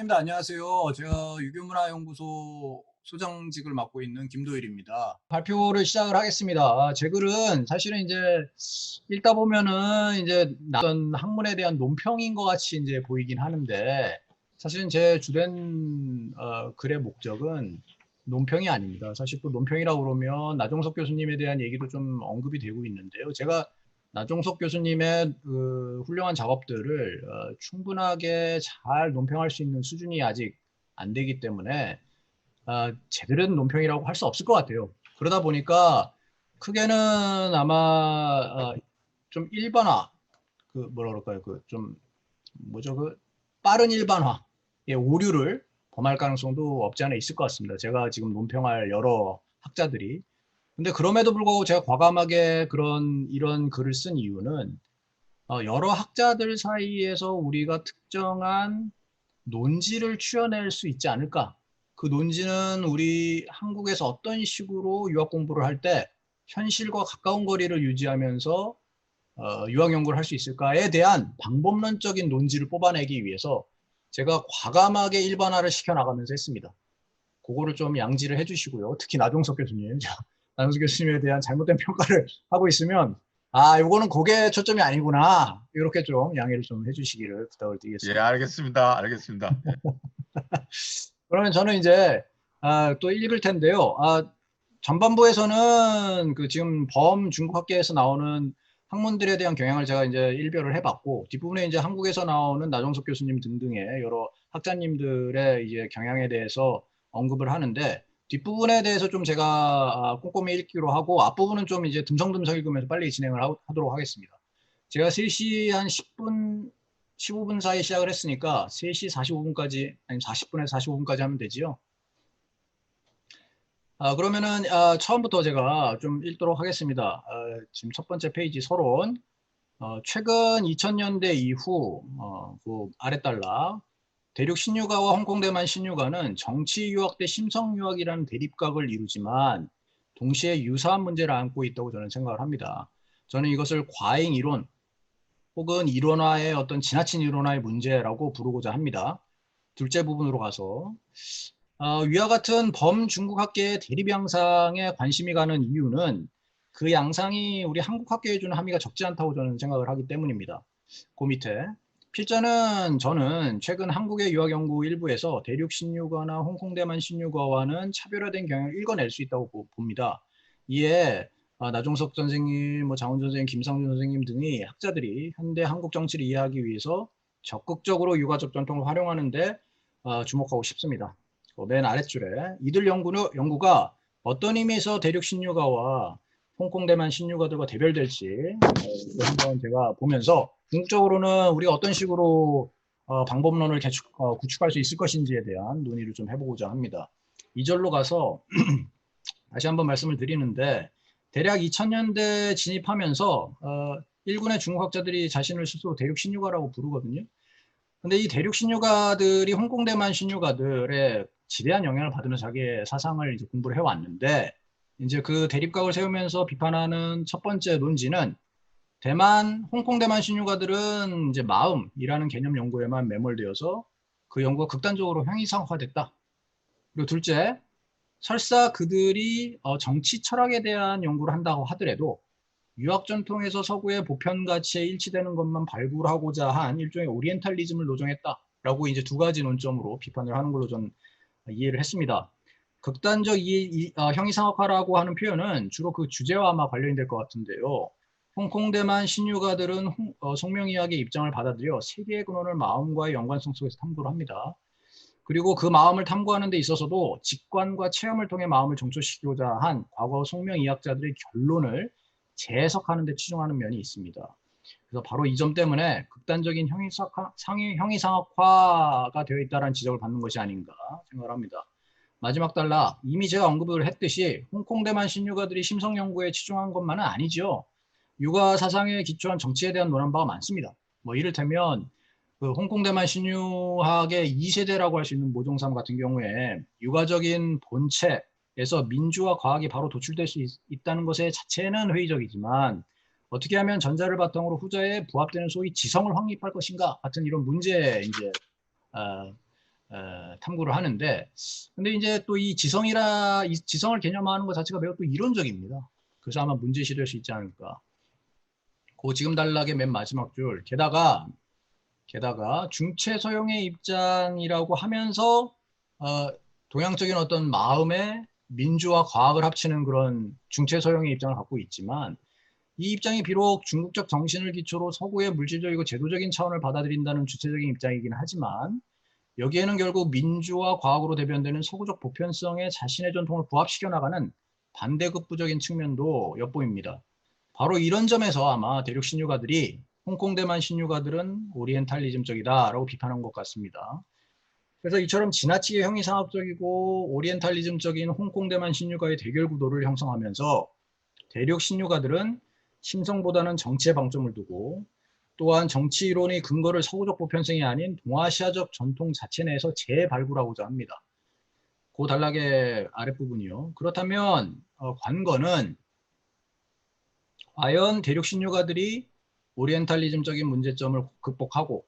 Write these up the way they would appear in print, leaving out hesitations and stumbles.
선생님들 안녕하세요. 제가 유교문화연구소 소장직을 맡고 있는 김도일입니다. 발표를 시작을 하겠습니다. 제 글은 사실은 이제 읽다 보면은 이제 어떤 학문에 대한 논평인 것 같이 이제 보이긴 하는데 사실은 제 주된 글의 목적은 논평이 아닙니다. 사실 또 논평이라고 그러면 나종석 교수님에 대한 얘기도 좀 언급이 되고 있는데요. 제가 나종석 교수님의 그 훌륭한 작업들을 충분하게 잘 논평할 수 있는 수준이 아직 안 되기 때문에 제대로 된 논평이라고 할 수 없을 것 같아요. 그러다 보니까 크게는 아마 좀 일반화, 그 뭐라 그럴까요? 그 좀 뭐죠? 그 빠른 일반화, 의 오류를 범할 가능성도 없지 않아 있을 것 같습니다. 제가 지금 논평할 여러 학자들이 근데 그럼에도 불구하고 제가 과감하게 이런 글을 쓴 이유는 여러 학자들 사이에서 우리가 특정한 논지를 추려낼 수 있지 않을까? 그 논지는 우리 한국에서 어떤 식으로 유학 공부를 할 때 현실과 가까운 거리를 유지하면서 유학 연구를 할 수 있을까에 대한 방법론적인 논지를 뽑아내기 위해서 제가 과감하게 일반화를 시켜나가면서 했습니다. 그거를 좀 양지를 해주시고요. 특히 나종석 교수님, 나종석 교수님에 대한 잘못된 평가를 하고 있으면 이거는 그게 초점이 아니구나. 이렇게 좀 양해를 좀 해주시기를 부탁을 예, 드리겠습니다. 알겠습니다. 알겠습니다. 예. 그러면 저는 이제 또 읽을 텐데요. 전반부에서는 그 지금 범중국학계에서 나오는 학문들에 대한 경향을 제가 이제 일별을 해봤고 뒷부분에 이제 한국에서 나오는 나종석 교수님 등등의 여러 학자님들의 이제 경향에 대해서 언급을 하는데 뒷부분에 대해서 좀 제가 꼼꼼히 읽기로 하고 앞부분은 좀 이제 듬성듬성 읽으면서 빨리 진행을 하도록 하겠습니다. 제가 3시 한 10분, 15분 사이 시작을 했으니까 3시 45분까지 아니면 40분에서 45분까지 하면 되지요. 그러면은 처음부터 제가 좀 읽도록 하겠습니다. 지금 첫 번째 페이지 서론. 최근 2000년대 이후 그 아랫달라 대륙 신유가와 홍콩 대만 신유가는 정치 유학 대 심성 유학이라는 대립각을 이루지만 동시에 유사한 문제를 안고 있다고 저는 생각을 합니다. 저는 이것을 과잉 이론 혹은 이론화의 어떤 지나친 이론화의 문제라고 부르고자 합니다. 둘째 부분으로 가서 위와 같은 범중국학계의 대립 양상에 관심이 가는 이유는 그 양상이 우리 한국 학계에 주는 함의가 적지 않다고 저는 생각을 하기 때문입니다. 그 밑에 필자는 저는 최근 한국의 유학연구 일부에서 대륙 신유가나 홍콩 대만 신유가와는 차별화된 경향을 읽어낼 수 있다고 봅니다. 이에 나종석 선생님, 장훈 선생님, 김상준 선생님 등의 학자들이 현대 한국 정치를 이해하기 위해서 적극적으로 유가적 전통을 활용하는데 주목하고 싶습니다. 맨 아랫줄에 이들 연구가 어떤 의미에서 대륙 신유가와 홍콩 대만 신유가들과 대별될지 한번 제가 보면서 궁극적으로는 우리가 어떤 식으로 방법론을 구축할 수 있을 것인지에 대한 논의를 좀 해보고자 합니다. 2절로 가서 다시 한번 말씀을 드리는데 대략 2000년대 진입하면서 일군의 중국학자들이 자신을 스스로 대륙 신유가라고 부르거든요. 근데 이 대륙 신유가들이 홍콩 대만 신유가들의 지대한 영향을 받으면서 자기의 사상을 이제 공부를 해왔는데 이제 그 대립각을 세우면서 비판하는 첫 번째 논지는 홍콩 대만 신유가들은 이제 마음이라는 개념 연구에만 매몰되어서 그 연구가 극단적으로 형이상화됐다. 그리고 둘째, 설사 그들이 정치 철학에 대한 연구를 한다고 하더라도 유학 전통에서 서구의 보편 가치에 일치되는 것만 발굴하고자 한 일종의 오리엔탈리즘을 노정했다라고 이제 두 가지 논점으로 비판을 하는 걸로 전 이해를 했습니다. 극단적 형이상학화라고 하는 표현은 주로 그 주제와 아마 관련이 될 것 같은데요. 홍콩 대만 신유가들은 송명이학의 입장을 받아들여 세계의 근원을 마음과의 연관성 속에서 탐구를 합니다. 그리고 그 마음을 탐구하는 데 있어서도 직관과 체험을 통해 마음을 정초시키고자 한 과거 송명이학자들의 결론을 재해석하는 데 치중하는 면이 있습니다. 그래서 바로 이 점 때문에 극단적인 형이상학화가 되어 있다는 지적을 받는 것이 아닌가 생각을 합니다. 마지막 단락, 이미 제가 언급을 했듯이 홍콩 대만 신유가들이 심성 연구에 치중한 것만은 아니죠. 유가 사상에 기초한 정치에 대한 논한 바가 많습니다. 이를테면 그 홍콩 대만 신유학의 2세대라고 할 수 있는 모종삼 같은 경우에 유가적인 본체에서 민주와 과학이 바로 도출될 수 있다는 것에 자체는 회의적이지만 어떻게 하면 전자를 바탕으로 후자에 부합되는 소위 지성을 확립할 것인가 같은 이런 문제에 이제 탐구를 하는데, 근데 이제 또 이 지성을 개념화하는 것 자체가 매우 또 이론적입니다. 그래서 아마 문제시 될 수 있지 않을까. 그 지금 단락의 맨 마지막 줄, 게다가 중체 소형의 입장이라고 하면서 동양적인 어떤 마음의 민주와 과학을 합치는 그런 중체 소형의 입장을 갖고 있지만, 이 입장이 비록 중국적 정신을 기초로 서구의 물질적이고 제도적인 차원을 받아들인다는 주체적인 입장이긴 하지만, 여기에는 결국 민주와 과학으로 대변되는 서구적 보편성에 자신의 전통을 부합시켜 나가는 반대급부적인 측면도 엿보입니다. 바로 이런 점에서 아마 대륙 신유가들이 홍콩 대만 신유가들은 오리엔탈리즘적이다라고 비판한 것 같습니다. 그래서 이처럼 지나치게 형이상학적이고 오리엔탈리즘적인 홍콩 대만 신유가의 대결 구도를 형성하면서 대륙 신유가들은 심성보다는 정치에 방점을 두고, 또한 정치 이론의 근거를 서구적 보편성이 아닌 동아시아적 전통 자체 내에서 재발굴하고자 합니다. 그 단락의 아랫부분이요. 그렇다면 관건은 과연 대륙 신유가들이 오리엔탈리즘적인 문제점을 극복하고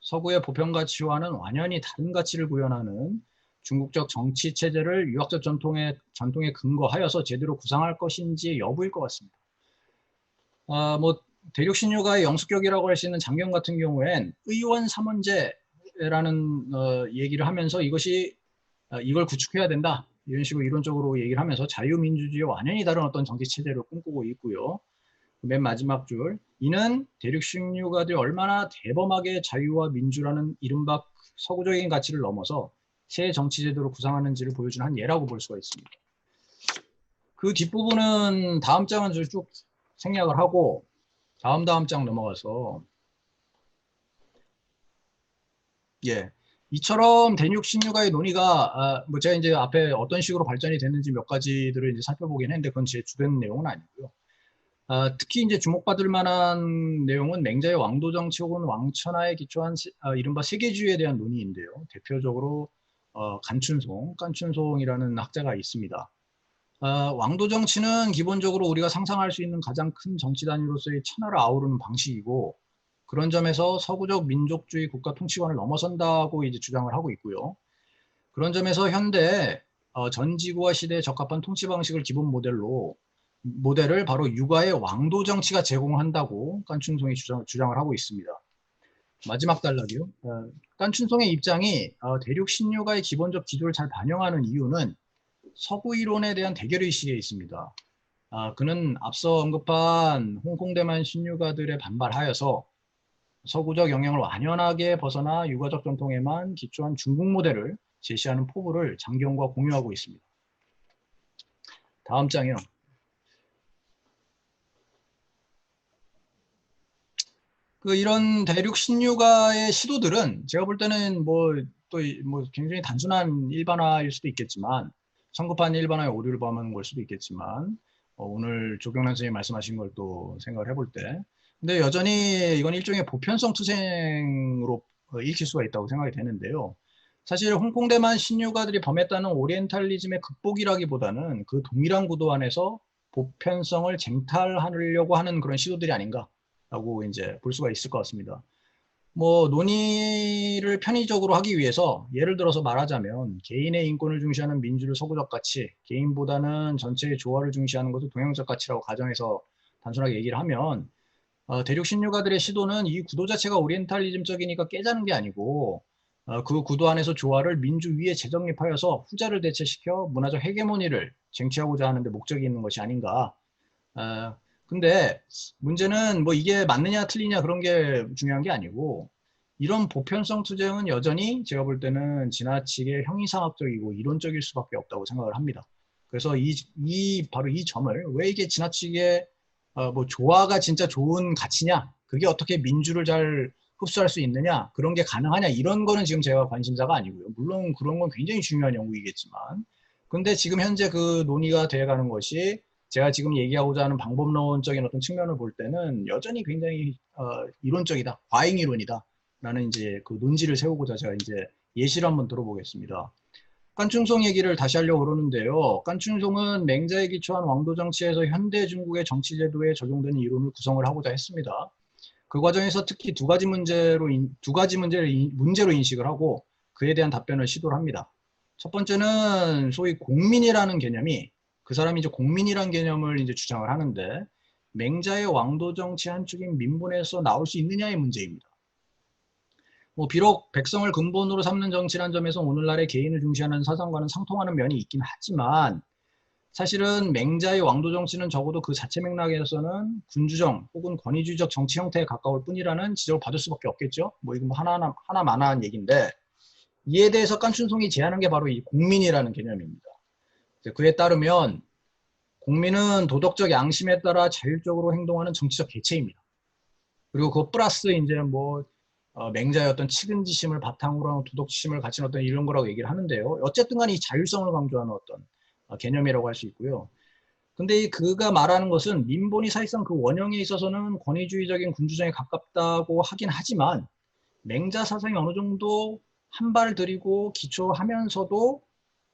서구의 보편 가치와는 완전히 다른 가치를 구현하는 중국적 정치 체제를 유학적 전통에 근거하여서 제대로 구상할 것인지 여부일 것 같습니다. 뭐 대륙 신유가의 영수격이라고 할 수 있는 장경 같은 경우엔 의원 삼원제라는 얘기를 하면서 이걸 구축해야 된다, 이런 식으로 이론적으로 얘기를 하면서 자유민주주의와 완전히 다른 어떤 정치 체제를 꿈꾸고 있고요. 맨 마지막 줄, 이는 대륙 신유가들이 얼마나 대범하게 자유와 민주라는 이른바 서구적인 가치를 넘어서 새 정치 제도를 구상하는지를 보여주는 한 예라고 볼 수가 있습니다. 그 뒷부분은 다음 장은 쭉 생략을 하고 다음 장 넘어가서, 이처럼 대륙 신유가의 논의가 뭐 제가 이제 앞에 어떤 식으로 발전이 됐는지 몇 가지들을 이제 살펴보긴 했는데 그건 제 주된 내용은 아니고요. 특히 이제 주목받을 만한 내용은 맹자의 왕도 정치 혹은 왕천하에 기초한 이른바 세계주의에 대한 논의인데요. 대표적으로 깐춘송이라는 학자가 있습니다. 왕도 정치는 기본적으로 우리가 상상할 수 있는 가장 큰 정치 단위로서의 천하를 아우르는 방식이고, 그런 점에서 서구적 민족주의 국가 통치관을 넘어선다고 이제 주장을 하고 있고요. 그런 점에서 현대 전 지구화 시대에 적합한 통치 방식을 기본 모델을 바로 육아의 왕도 정치가 제공한다고 깐춘송이 주장을 하고 있습니다. 마지막 단락이요. 깐춘송의 입장이 대륙 신유가의 기본적 기조를 잘 반영하는 이유는 서구 이론에 대한 대결의식에 있습니다. 그는 앞서 언급한 홍콩 대만 신유가들의 반발하여서 서구적 영향을 완연하게 벗어나 육아적 전통에만 기초한 중국 모델을 제시하는 포부를 장경과 공유하고 있습니다. 다음 장이요. 이런 대륙 신유가의 시도들은 제가 볼 때는 굉장히 단순한 일반화일 수도 있겠지만, 성급한 일반화의 오류를 범하는 걸 수도 있겠지만, 오늘 조경란 선생님이 말씀하신 걸 또 생각을 해볼 때, 근데 여전히 이건 일종의 보편성 투생으로 읽힐 수가 있다고 생각이 되는데요. 사실 홍콩 대만 신유가들이 범했다는 오리엔탈리즘의 극복이라기보다는 그 동일한 구도 안에서 보편성을 쟁탈하려고 하는 그런 시도들이 아닌가라고 이제 볼 수가 있을 것 같습니다. 뭐 논의를 편의적으로 하기 위해서 예를 들어서 말하자면 개인의 인권을 중시하는 민주를 서구적 가치, 개인보다는 전체의 조화를 중시하는 것을 동양적 가치라고 가정해서 단순하게 얘기를 하면, 대륙 신유가들의 시도는 이 구도 자체가 오리엔탈리즘적이니까 깨자는 게 아니고 그 구도 안에서 조화를 민주 위에 재정립하여서 후자를 대체시켜 문화적 헤게모니를 쟁취하고자 하는 데 목적이 있는 것이 아닌가. 근데 문제는 뭐 이게 맞느냐 틀리냐 그런 게 중요한 게 아니고, 이런 보편성 투쟁은 여전히 제가 볼 때는 지나치게 형이상학적이고 이론적일 수밖에 없다고 생각을 합니다. 그래서 바로 이 점을, 왜 이게 지나치게 뭐 조화가 진짜 좋은 가치냐, 그게 어떻게 민주를 잘 흡수할 수 있느냐, 그런 게 가능하냐, 이런 거는 지금 제가 관심사가 아니고요. 물론 그런 건 굉장히 중요한 연구이겠지만, 근데 지금 현재 그 논의가 돼가는 것이 제가 지금 얘기하고자 하는 방법론적인 어떤 측면을 볼 때는 여전히 굉장히 이론적이다, 과잉 이론이다 라는 이제 그 논지를 세우고자 제가 이제 예시를 한번 들어보겠습니다. 깐춘송 얘기를 다시 하려고 그러는데요. 깐춘송은 맹자에 기초한 왕도 정치에서 현대 중국의 정치 제도에 적용되는 이론을 구성을 하고자 했습니다. 그 과정에서 특히 두 가지 문제를 인식을 하고, 그에 대한 답변을 시도를 합니다. 첫 번째는 소위 공민이라는 개념이 그 사람이 이제 공민이라는 개념을 이제 주장을 하는데 맹자의 왕도 정치 한 축인 민본에서 나올 수 있느냐의 문제입니다. 뭐 비록 백성을 근본으로 삼는 정치란 점에서 오늘날의 개인을 중시하는 사상과는 상통하는 면이 있긴 하지만 사실은 맹자의 왕도 정치는 적어도 그 자체 맥락에서는 군주정 혹은 권위주의적 정치 형태에 가까울 뿐이라는 지적을 받을 수밖에 없겠죠. 뭐 이건 뭐 하나만한 얘기인데 이에 대해서 깐춘송이 제안한 게 바로 이 공민이라는 개념입니다. 그에 따르면 공민은 도덕적 양심에 따라 자율적으로 행동하는 정치적 개체입니다. 그리고 그 플러스 이제 뭐 맹자의 어떤 측은지심을 바탕으로 하는 도덕지심을 갖춘 어떤 이런 거라고 얘기를 하는데요. 어쨌든 간에 이 자율성을 강조하는 어떤 개념이라고 할 수 있고요. 근데 그가 말하는 것은 민본이 사실상 그 원형에 있어서는 권위주의적인 군주정에 가깝다고 하긴 하지만 맹자 사상이 어느 정도 한 발을 들이고 기초하면서도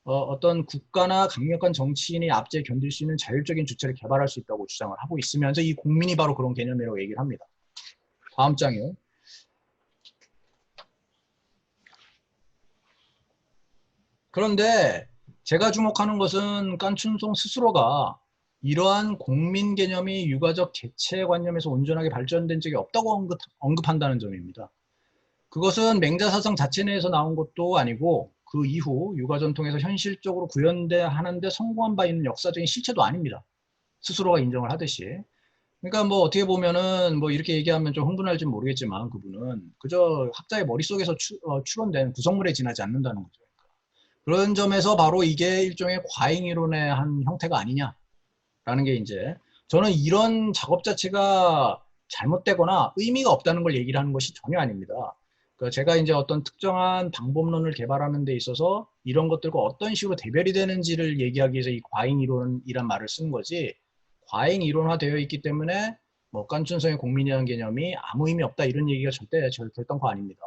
어떤 국가나 강력한 정치인의 압제에 견딜 수 있는 자율적인 주체를 개발할 수 있다고 주장을 하고 있으면서 이 공민이 바로 그런 개념이라고 얘기를 합니다. 다음 장이요. 그런데 제가 주목하는 것은 깐춘송 스스로가 이러한 공민 개념이 유가적 개체관념에서 온전하게 발전된 적이 없다고 언급한다는 점입니다. 그것은 맹자 사상 자체 내에서 나온 것도 아니고 그 이후 유가 전통에서 현실적으로 구현하는데 성공한 바 있는 역사적인 실체도 아닙니다. 스스로가 인정을 하듯이. 그러니까 뭐 어떻게 보면은 뭐 이렇게 얘기하면 좀 흥분할지 모르겠지만 그분은 그저 학자의 머릿속에서 추론된 구성물에 지나지 않는다는 거죠. 그런 점에서 바로 이게 일종의 과잉 이론의 한 형태가 아니냐라는 게 이제 저는 이런 작업 자체가 잘못되거나 의미가 없다는 걸 얘기를 하는 것이 전혀 아닙니다. 제가 이제 어떤 특정한 방법론을 개발하는 데 있어서 이런 것들과 어떤 식으로 대별이 되는지를 얘기하기 위해서 이 과잉 이론이란 말을 쓰는 거지 과잉 이론화되어 있기 때문에 뭐 깐춘성의 공민이라는 개념이 아무 의미 없다 이런 얘기가 절대 결단코 아닙니다.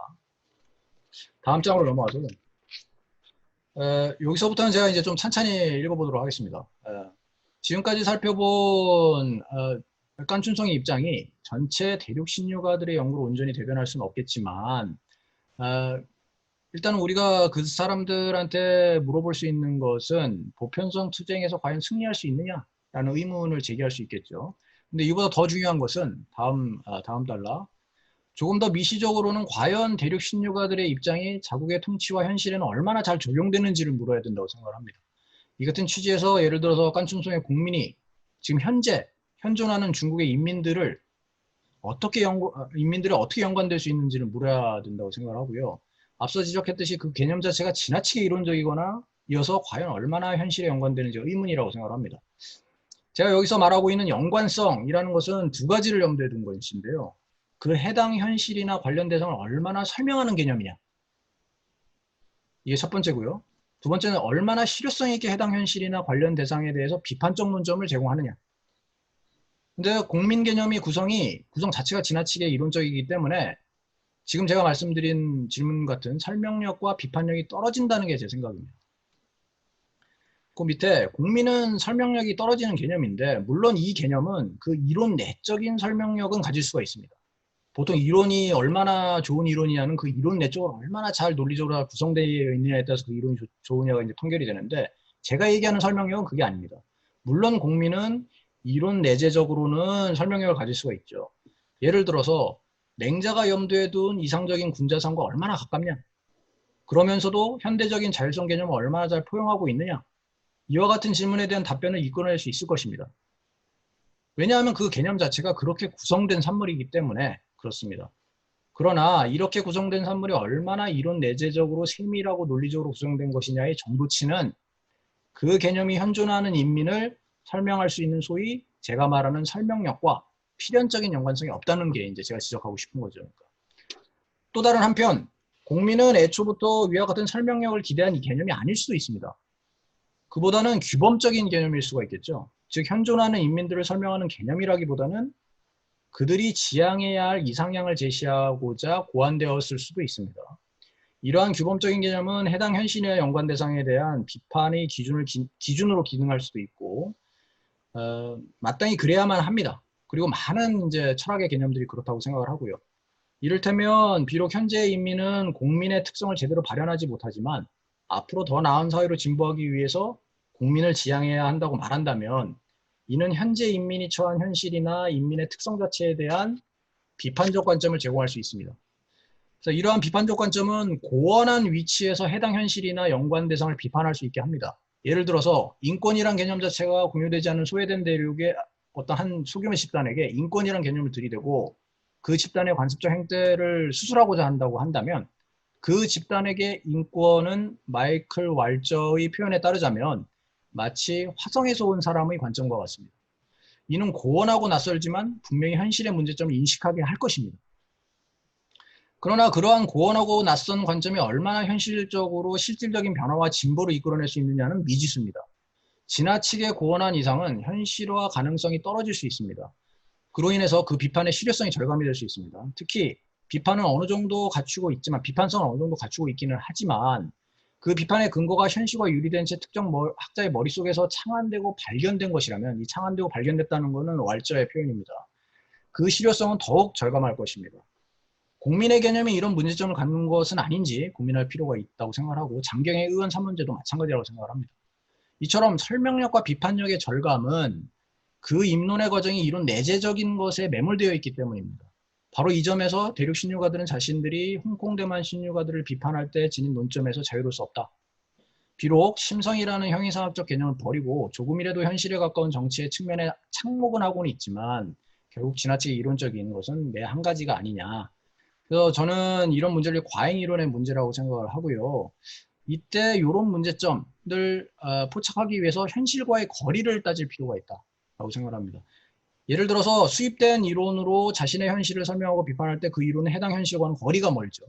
다음 장으로 넘어가죠. 여기서부터는 제가 이제 좀 찬찬히 읽어보도록 하겠습니다. 지금까지 살펴본 깐춘성의 입장이 전체 대륙 신유가들의 연구를 온전히 대변할 수는 없겠지만 일단 우리가 그 사람들한테 물어볼 수 있는 것은 보편성 투쟁에서 과연 승리할 수 있느냐라는 의문을 제기할 수 있겠죠. 근데 이보다 더 중요한 것은 다음 달러 조금 더 미시적으로는 과연 대륙 신유가들의 입장이 자국의 통치와 현실에는 얼마나 잘 적용되는지를 물어야 된다고 생각을 합니다. 이 같은 취지에서 예를 들어서 깐춘송의 국민이 지금 현존하는 중국의 인민들을 인민들이 어떻게 연관될 수 있는지를 물어야 된다고 생각을 하고요. 앞서 지적했듯이 그 개념 자체가 지나치게 이론적이거나 이어서 과연 얼마나 현실에 연관되는지 의문이라고 생각을 합니다. 제가 여기서 말하고 있는 연관성이라는 것은 두 가지를 염두에 둔 것인데요. 그 해당 현실이나 관련 대상을 얼마나 설명하는 개념이냐. 이게 첫 번째고요. 두 번째는 얼마나 실효성 있게 해당 현실이나 관련 대상에 대해서 비판적 논점을 제공하느냐. 근데 공민 개념이 구성 자체가 지나치게 이론적이기 때문에 지금 제가 말씀드린 질문 같은 설명력과 비판력이 떨어진다는 게 제 생각입니다. 그 밑에 공민은 설명력이 떨어지는 개념인데 물론 이 개념은 그 이론 내적인 설명력은 가질 수가 있습니다. 보통 이론이 얼마나 좋은 이론이냐는 그 이론 내적으로 얼마나 잘 논리적으로 구성되어 있느냐에 따라서 그 이론이 좋으냐가 이제 통결이 되는데 제가 얘기하는 설명력은 그게 아닙니다. 물론 공민은 이론 내재적으로는 설명력을 가질 수가 있죠. 예를 들어서 맹자가 염두에 둔 이상적인 군자상과 얼마나 가깝냐? 그러면서도 현대적인 자율성 개념을 얼마나 잘 포용하고 있느냐? 이와 같은 질문에 대한 답변을 이끌어낼 수 있을 것입니다. 왜냐하면 그 개념 자체가 그렇게 구성된 산물이기 때문에 그렇습니다. 그러나 이렇게 구성된 산물이 얼마나 이론 내재적으로 세밀하고 논리적으로 구성된 것이냐의 정도치는 그 개념이 현존하는 인민을 설명할 수 있는 소위 제가 말하는 설명력과 필연적인 연관성이 없다는 게 이제 제가 지적하고 싶은 거죠. 또 다른 한편 공민은 애초부터 위와 같은 설명력을 기대한 이 개념이 아닐 수도 있습니다. 그보다는 규범적인 개념일 수가 있겠죠. 즉 현존하는 인민들을 설명하는 개념이라기보다는 그들이 지향해야 할 이상향을 제시하고자 고안되었을 수도 있습니다. 이러한 규범적인 개념은 해당 현실이나 연관 대상에 대한 비판의 기준으로 기능할 수도 있고 마땅히 그래야만 합니다. 그리고 많은 이제 철학의 개념들이 그렇다고 생각을 하고요. 이를테면 비록 현재의 인민은 국민의 특성을 제대로 발현하지 못하지만 앞으로 더 나은 사회로 진보하기 위해서 국민을 지향해야 한다고 말한다면 이는 현재 인민이 처한 현실이나 인민의 특성 자체에 대한 비판적 관점을 제공할 수 있습니다. 그래서 이러한 비판적 관점은 고원한 위치에서 해당 현실이나 연관 대상을 비판할 수 있게 합니다. 예를 들어서 인권이란 개념 자체가 공유되지 않은 소외된 대륙의 어떤 한 소규모 집단에게 인권이란 개념을 들이대고 그 집단의 관습적 행태를 수술하고자 한다고 한다면 그 집단에게 인권은 마이클 왈저의 표현에 따르자면 마치 화성에서 온 사람의 관점과 같습니다. 이는 고원하고 낯설지만 분명히 현실의 문제점을 인식하게 할 것입니다. 그러나 그러한 고원하고 낯선 관점이 얼마나 현실적으로 실질적인 변화와 진보를 이끌어낼 수 있느냐는 미지수입니다. 지나치게 고원한 이상은 현실화 가능성이 떨어질 수 있습니다. 그로 인해서 그 비판의 실효성이 절감이 될 수 있습니다. 특히 비판은 어느 정도 갖추고 있지만 비판성은 어느 정도 갖추고 있기는 하지만 그 비판의 근거가 현실과 유리된 채 특정 학자의 머릿속에서 창안되고 발견된 것이라면 이 창안되고 발견됐다는 것은 왈저의 표현입니다. 그 실효성은 더욱 절감할 것입니다. 국민의 개념이 이런 문제점을 갖는 것은 아닌지 고민할 필요가 있다고 생각하고 장경의 의원 3문제도 마찬가지라고 생각합니다. 이처럼 설명력과 비판력의 절감은 그 입론의 과정이 이룬 내재적인 것에 매몰되어 있기 때문입니다. 바로 이 점에서 대륙 신유가들은 자신들이 홍콩 대만 신유가들을 비판할 때 지닌 논점에서 자유로울 수 없다. 비록 심성이라는 형이상학적 개념을 버리고 조금이라도 현실에 가까운 정치의 측면에 착목은 하고는 있지만 결국 지나치게 이론적인 것은 매 한 가지가 아니냐. 그래서 저는 이런 문제를 과잉 이론의 문제라고 생각을 하고요. 이때 이런 문제점을 포착하기 위해서 현실과의 거리를 따질 필요가 있다고 생각을 합니다. 예를 들어서 수입된 이론으로 자신의 현실을 설명하고 비판할 때 그 이론은 해당 현실과는 거리가 멀죠.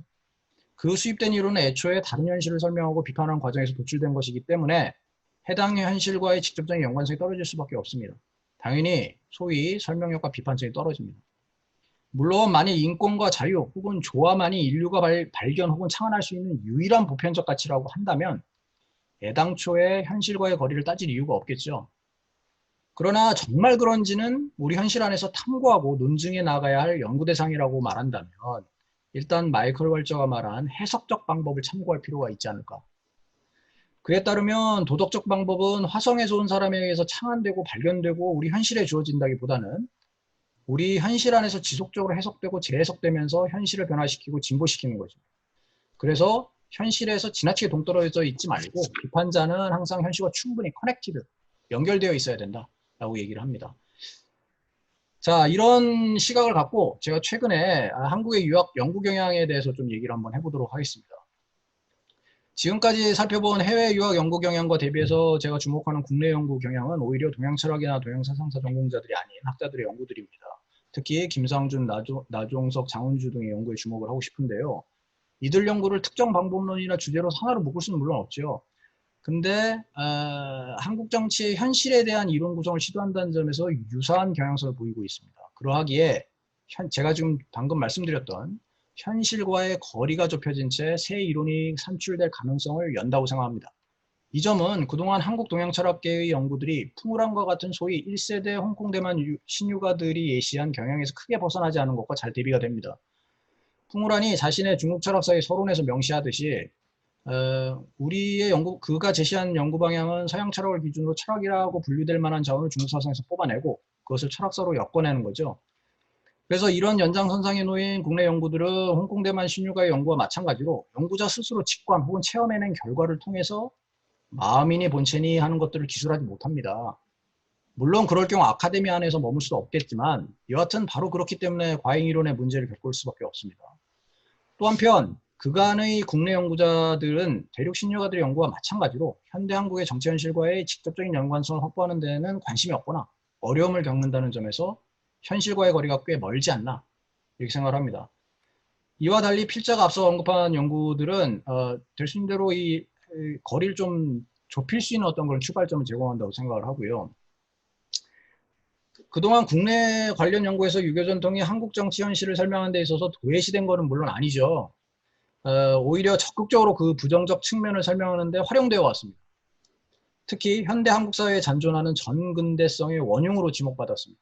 그 수입된 이론은 애초에 다른 현실을 설명하고 비판하는 과정에서 도출된 것이기 때문에 해당 현실과의 직접적인 연관성이 떨어질 수밖에 없습니다. 당연히 소위 설명력과 비판성이 떨어집니다. 물론 만일 인권과 자유 혹은 조화만이 인류가 발견 혹은 창안할 수 있는 유일한 보편적 가치라고 한다면 애당초에 현실과의 거리를 따질 이유가 없겠죠. 그러나 정말 그런지는 우리 현실 안에서 탐구하고 논증해 나가야 할 연구 대상이라고 말한다면 일단 마이클 왈저가 말한 해석적 방법을 참고할 필요가 있지 않을까. 그에 따르면 도덕적 방법은 화성에서 온 사람에 의해서 창안되고 발견되고 우리 현실에 주어진다기보다는 우리 현실 안에서 지속적으로 해석되고 재해석되면서 현실을 변화시키고 진보시키는 거죠. 그래서 현실에서 지나치게 동떨어져 있지 말고 비판자는 항상 현실과 충분히 커넥티드, 연결되어 있어야 된다라고 얘기를 합니다. 자, 이런 시각을 갖고 제가 최근에 한국의 유학 연구 경향에 대해서 좀 얘기를 한번 해보도록 하겠습니다. 지금까지 살펴본 해외 유학 연구 경향과 대비해서 제가 주목하는 국내 연구 경향은 오히려 동양 철학이나 동양 사상사 전공자들이 아닌 학자들의 연구들입니다. 특히 김상준, 나종석, 장은주 등의 연구에 주목을 하고 싶은데요. 이들 연구를 특정 방법론이나 주제로 하나로 묶을 수는 물론 없죠. 근데 한국 정치의 현실에 대한 이론 구성을 시도한다는 점에서 유사한 경향성을 보이고 있습니다. 그러하기에 제가 지금 방금 말씀드렸던 현실과의 거리가 좁혀진 채 새 이론이 산출될 가능성을 연다고 생각합니다. 이 점은 그동안 한국 동양 철학계의 연구들이 풍우랑과 같은 소위 1세대 홍콩 대만 신유가들이 예시한 경향에서 크게 벗어나지 않은 것과 잘 대비가 됩니다. 풍우란이 자신의 중국 철학사의 서론에서 명시하듯이 우리의 그가 제시한 연구 방향은 서양 철학을 기준으로 철학이라고 분류될 만한 자원을 중국 사상에서 뽑아내고 그것을 철학사로 엮어내는 거죠. 그래서 이런 연장선상에 놓인 국내 연구들은 홍콩 대만 신유가의 연구와 마찬가지로 연구자 스스로 직관 혹은 체험해낸 결과를 통해서 마음이니 본체니 하는 것들을 기술하지 못합니다. 물론 그럴 경우 아카데미 안에서 머물 수도 없겠지만 여하튼 바로 그렇기 때문에 과잉 이론의 문제를 겪을 수밖에 없습니다. 또 한편 그간의 국내 연구자들은 대륙 신유가들의 연구와 마찬가지로 현대 한국의 정치 현실과의 직접적인 연관성을 확보하는 데에는 관심이 없거나 어려움을 겪는다는 점에서 현실과의 거리가 꽤 멀지 않나 이렇게 생각을 합니다. 이와 달리 필자가 앞서 언급한 연구들은 될 수 있는 대로 이 거리를 좀 좁힐 수 있는 어떤 그런 출발점을 제공한다고 생각을 하고요. 그동안 국내 관련 연구에서 유교 전통이 한국 정치 현실을 설명하는 데 있어서 도외시된 것은 물론 아니죠. 오히려 적극적으로 그 부정적 측면을 설명하는 데 활용되어 왔습니다. 특히 현대 한국 사회에 잔존하는 전근대성의 원흉으로 지목받았습니다.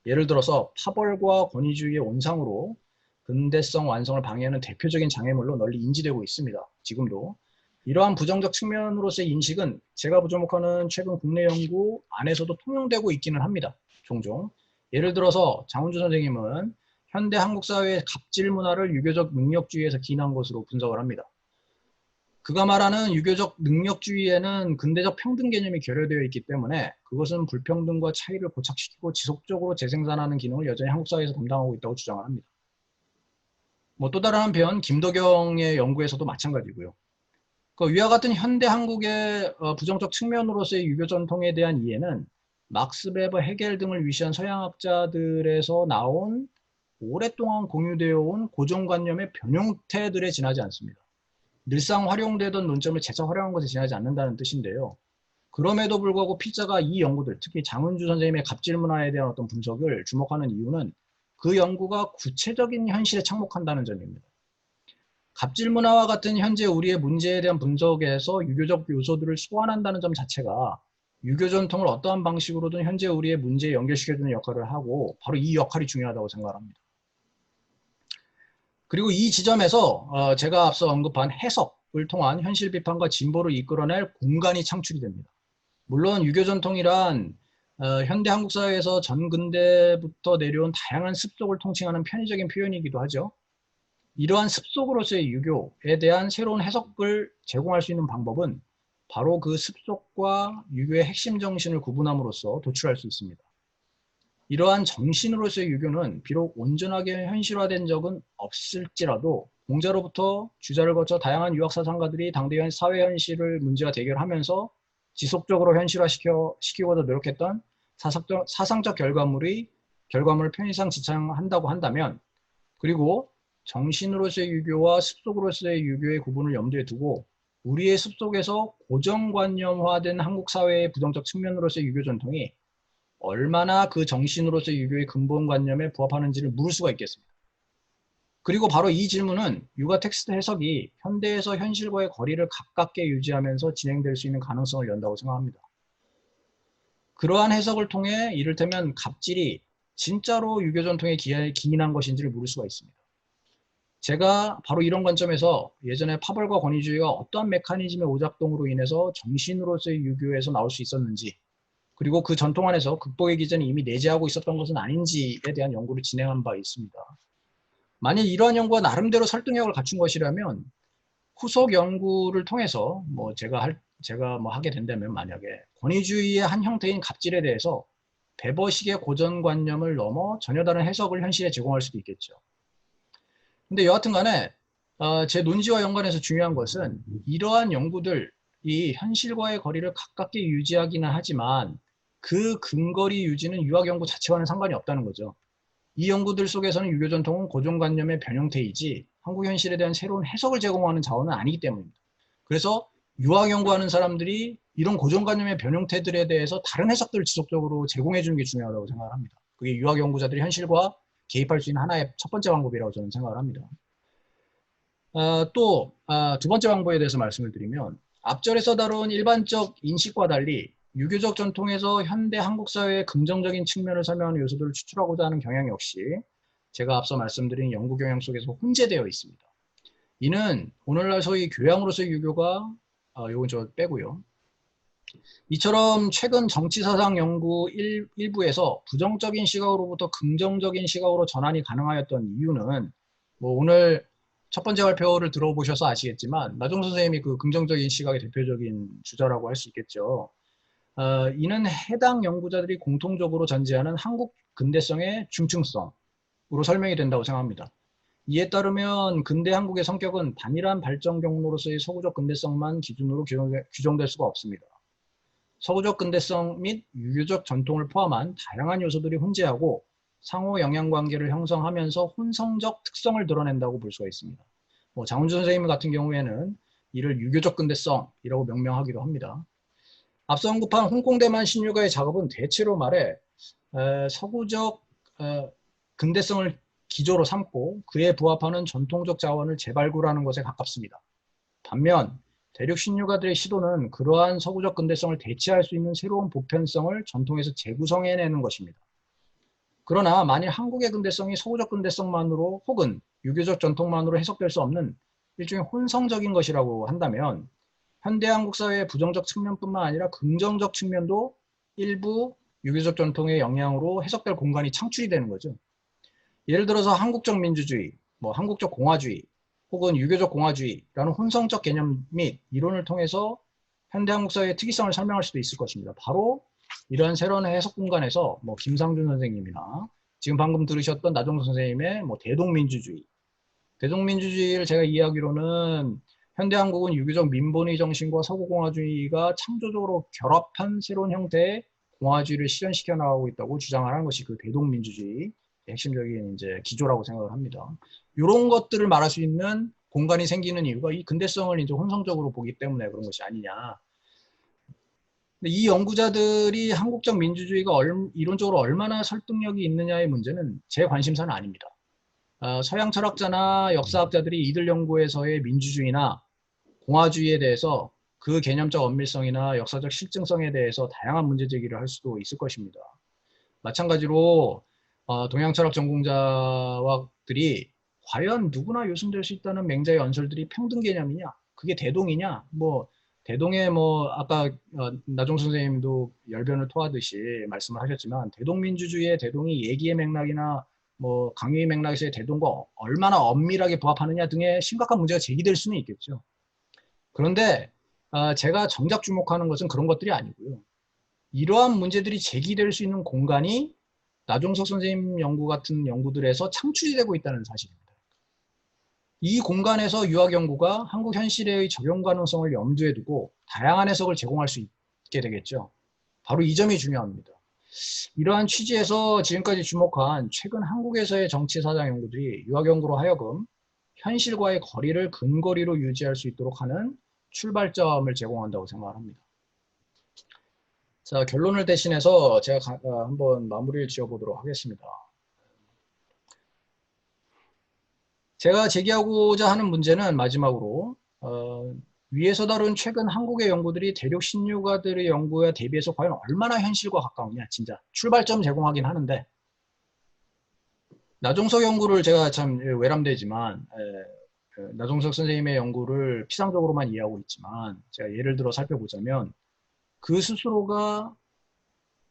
예를 들어서 파벌과 권위주의의 온상으로 근대성 완성을 방해하는 대표적인 장애물로 널리 인지되고 있습니다. 지금도. 이러한 부정적 측면으로서의 인식은 제가 주목하는 최근 국내 연구 안에서도 통용되고 있기는 합니다. 종종. 예를 들어서 장훈주 선생님은 현대 한국 사회의 갑질 문화를 유교적 능력주의에서 기인한 것으로 분석을 합니다. 그가 말하는 유교적 능력주의에는 근대적 평등 개념이 결여되어 있기 때문에 그것은 불평등과 차이를 고착시키고 지속적으로 재생산하는 기능을 여전히 한국 사회에서 담당하고 있다고 주장을 합니다. 또 다른 한편 김덕영의 연구에서도 마찬가지고요. 위와 같은 현대 한국의 부정적 측면으로서의 유교 전통에 대한 이해는 막스 베버 헤겔 등을 위시한 서양학자들에서 나온 오랫동안 공유되어 온 고정관념의 변형태들에 지나지 않습니다. 늘상 활용되던 논점을 재차 활용한 것에 지나지 않는다는 뜻인데요. 그럼에도 불구하고 피자가 이 연구들, 특히 장은주 선생님의 갑질 문화에 대한 어떤 분석을 주목하는 이유는 그 연구가 구체적인 현실에 착목한다는 점입니다. 갑질 문화와 같은 현재 우리의 문제에 대한 분석에서 유교적 요소들을 소환한다는 점 자체가 유교 전통을 어떠한 방식으로든 현재 우리의 문제에 연결시켜주는 역할을 하고 바로 이 역할이 중요하다고 생각합니다. 그리고 이 지점에서 제가 앞서 언급한 해석을 통한 현실 비판과 진보를 이끌어낼 공간이 창출이 됩니다. 물론 유교 전통이란 현대 한국 사회에서 전근대부터 내려온 다양한 습속을 통칭하는 편의적인 표현이기도 하죠. 이러한 습속으로서의 유교에 대한 새로운 해석을 제공할 수 있는 방법은 바로 그 습속과 유교의 핵심 정신을 구분함으로써 도출할 수 있습니다. 이러한 정신으로서의 유교는 비록 온전하게 현실화된 적은 없을지라도 공자로부터 주자를 거쳐 다양한 유학 사상가들이 당대의 사회 현실을 문제와 대결하면서 지속적으로 현실화시키고자 노력했던 사상적 결과물을 편의상 지향한다고 한다면, 그리고 정신으로서의 유교와 습속으로서의 유교의 구분을 염두에 두고 우리의 습속에서 고정관념화된 한국 사회의 부정적 측면으로서의 유교 전통이 얼마나 그 정신으로서의 유교의 근본관념에 부합하는지를 물을 수가 있겠습니다. 그리고 바로 이 질문은 유가 텍스트 해석이 현대에서 현실과의 거리를 가깝게 유지하면서 진행될 수 있는 가능성을 연다고 생각합니다. 그러한 해석을 통해 이를테면 갑질이 진짜로 유교 전통에 기인한 것인지를 물을 수가 있습니다. 제가 바로 이런 관점에서 예전에 파벌과 권위주의가 어떠한 메커니즘의 오작동으로 인해서 정신으로서의 유교에서 나올 수 있었는지, 그리고 그 전통 안에서 극복의 기전이 이미 내재하고 있었던 것은 아닌지에 대한 연구를 진행한 바 있습니다. 만일 이러한 연구가 나름대로 설득력을 갖춘 것이라면 후속 연구를 통해서 제가 하게 된다면 만약에 권위주의의 한 형태인 갑질에 대해서 베버식의 고정관념을 넘어 전혀 다른 해석을 현실에 제공할 수도 있겠죠. 근데 여하튼 간에 제 논지와 연관해서 중요한 것은 이러한 연구들이 현실과의 거리를 가깝게 유지하기는 하지만 그 근거리 유지는 유학 연구 자체와는 상관이 없다는 거죠. 이 연구들 속에서는 유교 전통은 고정관념의 변형태이지 한국 현실에 대한 새로운 해석을 제공하는 자원은 아니기 때문입니다. 그래서 유학 연구하는 사람들이 이런 고정관념의 변형태들에 대해서 다른 해석들을 지속적으로 제공해 주는 게 중요하다고 생각을 합니다. 그게 유학 연구자들이 현실과 개입할 수 있는 하나의 첫 번째 방법이라고 저는 생각을 합니다. 또 두 번째 방법에 대해서 말씀을 드리면 앞절에서 다룬 일반적 인식과 달리 유교적 전통에서 현대 한국 사회의 긍정적인 측면을 설명하는 요소들을 추출하고자 하는 경향 역시 제가 앞서 말씀드린 연구 경향 속에서 혼재되어 있습니다. 이는 오늘날 소위 교양으로서의 유교가 요건 저 빼고요. 이처럼 최근 정치사상 연구 일부에서 부정적인 시각으로부터 긍정적인 시각으로 전환이 가능하였던 이유는 오늘 첫 번째 발표를 들어보셔서 아시겠지만 나종 선생님이 그 긍정적인 시각의 대표적인 주자라고 할 수 있겠죠. 이는 해당 연구자들이 공통적으로 전제하는 한국 근대성의 중증성으로 설명이 된다고 생각합니다. 이에 따르면 근대 한국의 성격은 단일한 발전 경로로서의 서구적 근대성만 기준으로 규정될 수가 없습니다. 서구적 근대성 및 유교적 전통을 포함한 다양한 요소들이 혼재하고 상호 영향관계를 형성하면서 혼성적 특성을 드러낸다고 볼 수가 있습니다. 장훈주 선생님 같은 경우에는 이를 유교적 근대성이라고 명명하기도 합니다. 앞서 언급한 홍콩대만 신유가의 작업은 대체로 말해 서구적 근대성을 기조로 삼고 그에 부합하는 전통적 자원을 재발굴하는 것에 가깝습니다. 반면 대륙 신유가들의 시도는 그러한 서구적 근대성을 대체할 수 있는 새로운 보편성을 전통에서 재구성해내는 것입니다. 그러나 만일 한국의 근대성이 서구적 근대성만으로 혹은 유교적 전통만으로 해석될 수 없는 일종의 혼성적인 것이라고 한다면 현대 한국 사회의 부정적 측면뿐만 아니라 긍정적 측면도 일부 유교적 전통의 영향으로 해석될 공간이 창출이 되는 거죠. 예를 들어서 한국적 민주주의, 뭐 한국적 공화주의, 혹은 유교적 공화주의라는 혼성적 개념 및 이론을 통해서 현대 한국 사회의 특이성을 설명할 수도 있을 것입니다. 바로 이러한 새로운 해석 공간에서 뭐 김상준 선생님이나 지금 방금 들으셨던 나종석 선생님의 뭐 대동민주주의를 제가 이해하기로는 현대 한국은 유교적 민본의 정신과 서구공화주의가 창조적으로 결합한 새로운 형태의 공화주의를 실현시켜 나가고 있다고 주장하는 것이 그 대동민주주의 핵심적인 이제 기조라고 생각을 합니다. 이런 것들을 말할 수 있는 공간이 생기는 이유가 이 근대성을 이제 혼성적으로 보기 때문에 그런 것이 아니냐. 근데 이 연구자들이 한국적 민주주의가 이론적으로 얼마나 설득력이 있느냐의 문제는 제 관심사는 아닙니다. 서양 철학자나 역사학자들이 이들 연구에서의 민주주의나 공화주의에 대해서 그 개념적 엄밀성이나 역사적 실증성에 대해서 다양한 문제 제기를 할 수도 있을 것입니다. 마찬가지로 동양 철학 전공자들이 과연 누구나 요순될 수 있다는 맹자의 연설들이 평등 개념이냐? 그게 대동이냐? 뭐 대동에 뭐 아까 나종 선생님도 열변을 토하듯이 말씀을 하셨지만 대동민주주의의 대동이 얘기의 맥락이나 뭐 강요의 맥락에서의 대동과 얼마나 엄밀하게 부합하느냐 등의 심각한 문제가 제기될 수는 있겠죠. 그런데 제가 정작 주목하는 것은 그런 것들이 아니고요. 이러한 문제들이 제기될 수 있는 공간이 나종석 선생님 연구 같은 연구들에서 창출이 되고 있다는 사실입니다. 이 공간에서 유학 연구가 한국 현실의 적용 가능성을 염두에 두고 다양한 해석을 제공할 수 있게 되겠죠. 바로 이 점이 중요합니다. 이러한 취지에서 지금까지 주목한 최근 한국에서의 정치 사상 연구들이 유학 연구로 하여금 현실과의 거리를 근거리로 유지할 수 있도록 하는 출발점을 제공한다고 생각합니다. 자, 결론을 대신해서 제가 한번 마무리를 지어보도록 하겠습니다. 제가 제기하고자 하는 문제는 마지막으로 위에서 다룬 최근 한국의 연구들이 대륙 신유가들의 연구에 대비해서 과연 얼마나 현실과 가까우냐, 진짜 출발점 제공하긴 하는데 나종석 연구를 제가 참 외람되지만 나종석 선생님의 연구를 피상적으로만 이해하고 있지만 제가 예를 들어 살펴보자면 그 스스로가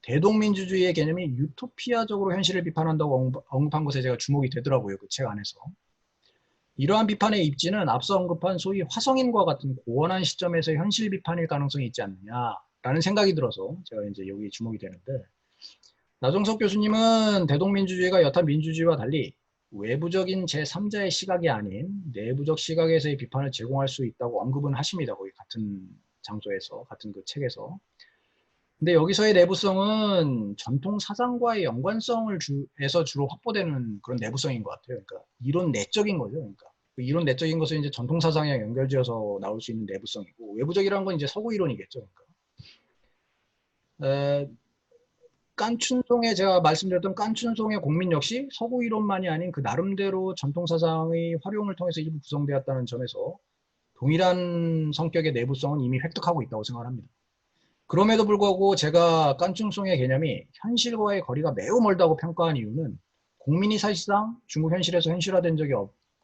대동민주주의의 개념이 유토피아적으로 현실을 비판한다고 언급한 것에 제가 주목이 되더라고요. 그 책 안에서. 이러한 비판의 입지는 앞서 언급한 소위 화성인과 같은 고원한 시점에서 현실 비판일 가능성이 있지 않느냐라는 생각이 들어서 제가 이제 여기 주목이 되는데 나종석 교수님은 대동민주주의가 여타 민주주의와 달리 외부적인 제3자의 시각이 아닌 내부적 시각에서의 비판을 제공할 수 있다고 언급은 하십니다. 거기 같은 장소에서, 같은 그 책에서. 근데 여기서의 내부성은 전통 사상과의 연관성을 에서 주로 확보되는 그런 내부성인 것 같아요. 그러니까 이론 내적인 거죠. 그러니까 그 이론 내적인 것은 이제 전통 사상이랑 연결지어서 나올 수 있는 내부성이고 외부적이라는 건 이제 서구 이론이겠죠. 그러니까 깐춘송의 제가 말씀드렸던 깐춘송의 공민 역시 서구 이론만이 아닌 그 나름대로 전통 사상의 활용을 통해서 일부 구성되었다는 점에서 동일한 성격의 내부성은 이미 획득하고 있다고 생각합니다. 그럼에도 불구하고 제가 깐충송의 개념이 현실과의 거리가 매우 멀다고 평가한 이유는 공민이 사실상 중국 현실에서 현실화된 적이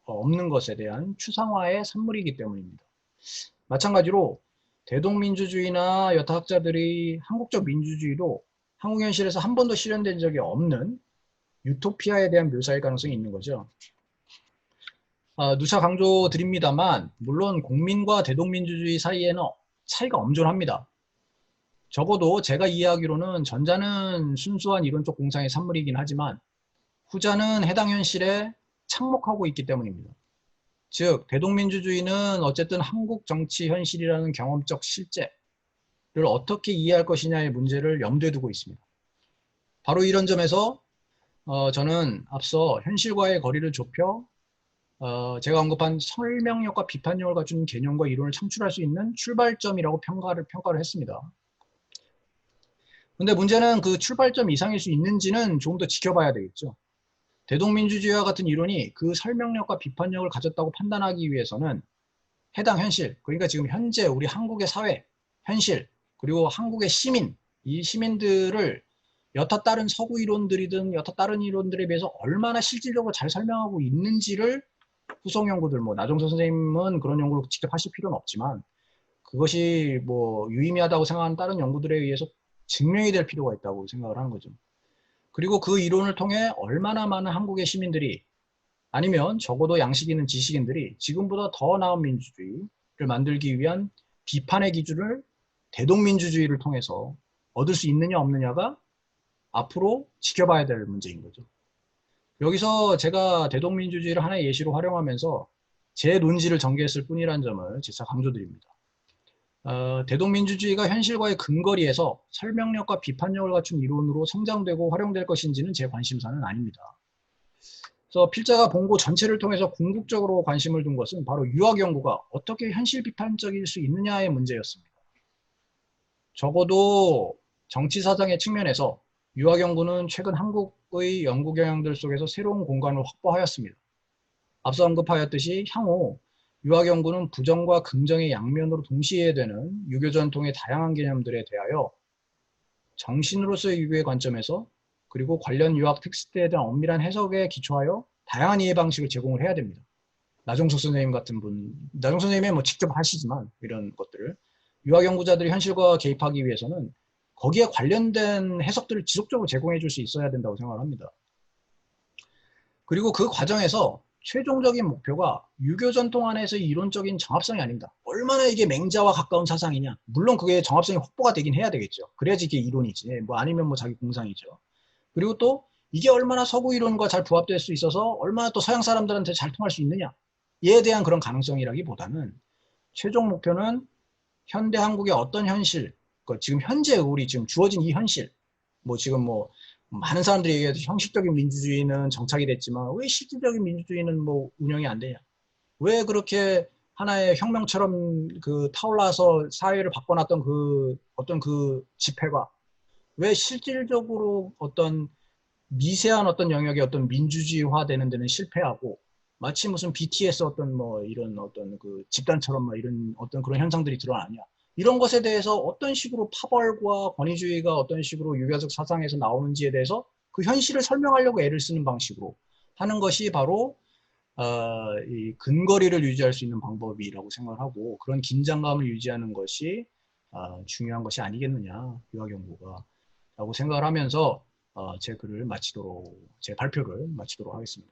없는 것에 대한 추상화의 산물이기 때문입니다. 마찬가지로 대동민주주의나 여타 학자들이 한국적 민주주의도 한국 현실에서 한 번도 실현된 적이 없는 유토피아에 대한 묘사일 가능성이 있는 거죠. 누차 강조드립니다만 물론 공민과 대동민주주의 사이에는 차이가 엄존합니다. 적어도 제가 이해하기로는 전자는 순수한 이론적 공상의 산물이긴 하지만 후자는 해당 현실에 착목하고 있기 때문입니다. 즉 대동민주주의는 어쨌든 한국 정치 현실이라는 경험적 실제를 어떻게 이해할 것이냐의 문제를 염두에 두고 있습니다. 바로 이런 점에서 저는 앞서 현실과의 거리를 좁혀 제가 언급한 설명력과 비판력을 갖춘 개념과 이론을 창출할 수 있는 출발점이라고 평가를 했습니다. 근데 문제는 그 출발점 이상일 수 있는지는 조금 더 지켜봐야 되겠죠. 대동민주주의와 같은 이론이 그 설명력과 비판력을 가졌다고 판단하기 위해서는 해당 현실, 그러니까 지금 현재 우리 한국의 사회, 현실, 그리고 한국의 시민, 이 시민들을 여타 다른 서구 이론들이든 여타 다른 이론들에 비해서 얼마나 실질적으로 잘 설명하고 있는지를 후속 연구들, 뭐 나종석 선생님은 그런 연구를 직접 하실 필요는 없지만 그것이 뭐 유의미하다고 생각하는 다른 연구들에 의해서 증명이 될 필요가 있다고 생각을 하는 거죠. 그리고 그 이론을 통해 얼마나 많은 한국의 시민들이 아니면 적어도 양식 있는 지식인들이 지금보다 더 나은 민주주의를 만들기 위한 비판의 기준을 대동민주주의를 통해서 얻을 수 있느냐 없느냐가 앞으로 지켜봐야 될 문제인 거죠. 여기서 제가 대동민주주의를 하나의 예시로 활용하면서 제 논지를 전개했을 뿐이라는 점을 재차 강조드립니다. 대동민주주의가 현실과의 근거리에서 설명력과 비판력을 갖춘 이론으로 성장되고 활용될 것인지는 제 관심사는 아닙니다. 그래서 필자가 본고 전체를 통해서 궁극적으로 관심을 둔 것은 바로 유학 연구가 어떻게 현실 비판적일 수 있느냐의 문제였습니다. 적어도 정치 사상의 측면에서 유학 연구는 최근 한국의 연구 경향들 속에서 새로운 공간을 확보하였습니다. 앞서 언급하였듯이 향후 유학 연구는 부정과 긍정의 양면으로 동시에 되는 유교 전통의 다양한 개념들에 대하여 정신으로서의 유교의 관점에서 그리고 관련 유학 텍스트에 대한 엄밀한 해석에 기초하여 다양한 이해 방식을 제공을 해야 됩니다. 나종석 선생님 같은 분, 나종석 선생님이 뭐 직접 하시지만 이런 것들을 유학 연구자들이 현실과 개입하기 위해서는 거기에 관련된 해석들을 지속적으로 제공해 줄 수 있어야 된다고 생각을 합니다. 그리고 그 과정에서 최종적인 목표가 유교 전통 안에서의 이론적인 정합성이 아닙니다. 얼마나 이게 맹자와 가까운 사상이냐. 물론 그게 정합성이 확보가 되긴 해야 되겠죠. 그래야지 이게 이론이지. 뭐 아니면 뭐 자기 공상이죠. 그리고 또 이게 얼마나 서구 이론과 잘 부합될 수 있어서 얼마나 또 서양 사람들한테 잘 통할 수 있느냐. 이에 대한 그런 가능성이라기보다는 최종 목표는 현대 한국의 어떤 현실, 지금 현재 우리 지금 주어진 이 현실, 뭐 지금 뭐 많은 사람들이 얘기해도 형식적인 민주주의는 정착이 됐지만 왜 실질적인 민주주의는 뭐 운영이 안 되냐? 왜 그렇게 하나의 혁명처럼 그 타올라서 사회를 바꿔놨던 그 어떤 그 집회가 왜 실질적으로 어떤 미세한 어떤 영역의 어떤 민주주의화되는 데는 실패하고 마치 무슨 BTS 어떤 뭐 이런 어떤 그 집단처럼 뭐 이런 어떤 그런 현상들이 드러나냐. 이런 것에 대해서 어떤 식으로 파벌과 권위주의가 어떤 식으로 유교적 사상에서 나오는지에 대해서 그 현실을 설명하려고 애를 쓰는 방식으로 하는 것이 바로 이 근거리를 유지할 수 있는 방법이라고 생각을 하고 그런 긴장감을 유지하는 것이 중요한 것이 아니겠느냐 유학 연구가 라고 생각을 하면서 제 발표를 마치도록 하겠습니다.